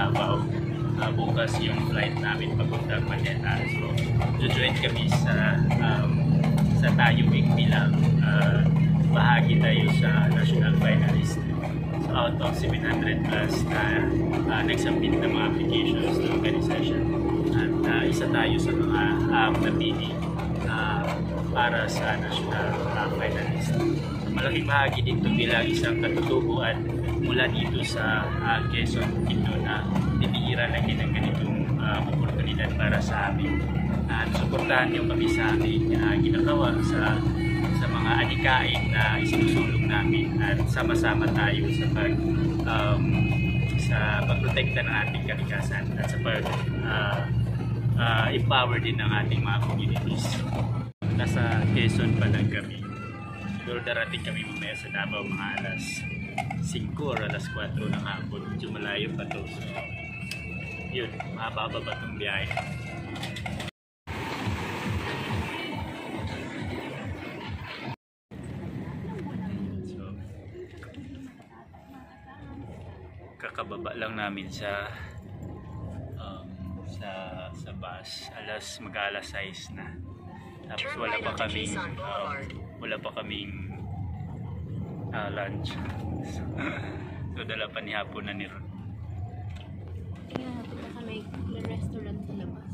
Davao. Bukas yung flight namin papuntang Manila. So, join kami sa Tayo Week bilang bahagi tayo sa national finalist. So, out of 700 plus na nag-submit ng mga applications ng organization. At isa tayo sa mga napili para sa national finalist. Malaking bahagi dito bilang isang katutubuan mula dito sa Quezon, Quito na tinira na ng ganitong oportunidad para sa amin. At suportahan niyo kami sa aming ginagawa sa mga adikain na isinusulong namin at sama-sama tayo sa pagprotekta ng ating kalikasan at sa empower din ng ating mga communities. Nasa Quezon pa lang kami. Siguro darating kami mamaya sa Davao mga alas 5 or alas 4 ng hapon. Medyo malayo pa to. So, yun, mababa ba itong biyahe? So, kakababa lang namin sa bus. Mag-alas 6 na. Tapos wala pa kaming lunch. So dala pa ni hapon na ni Ron. Tingnan natin baka may restaurant sa labas.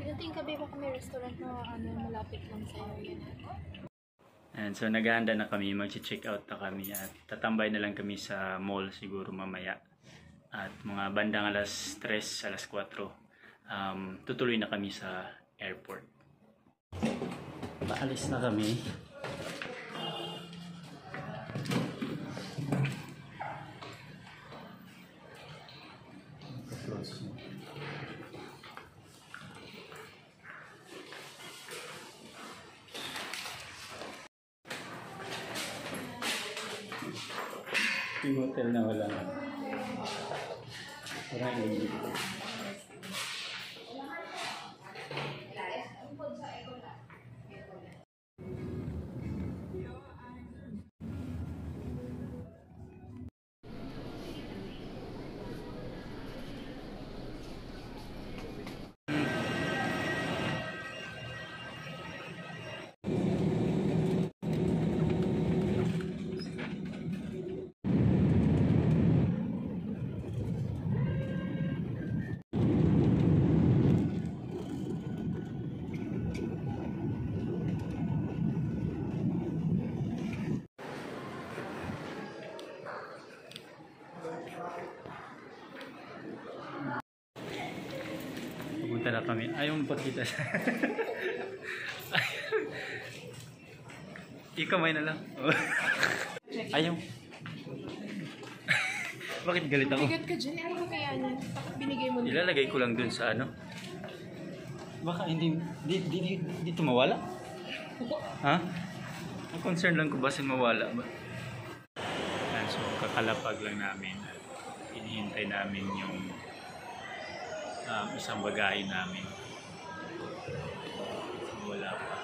Pinating kabi baka may restaurant na malapit lang sa area. And so naghahanda na kami, mag-check out na kami at tatambay na lang kami sa mall siguro mamaya. At mga bandang alas 3, alas 4, tutuloy na kami sa airport. Paalis na kami. Yung hotel na wala na. Parang hindi. Pupunta na kami. Ayaw mo pagkita siya. Ikamay na lang. Ayaw. Bakit galit ako? Bigat ka dyan. Ano kaya niya? Bakit binigay mo? Ilalagay ko lang dun sa ano. Baka hindi dito mawala? Ha? Ang concern lang ko basin mawala ba? So kakalapag lang namin. Hinihintay namin yung isang bagahe namin. Wala pa.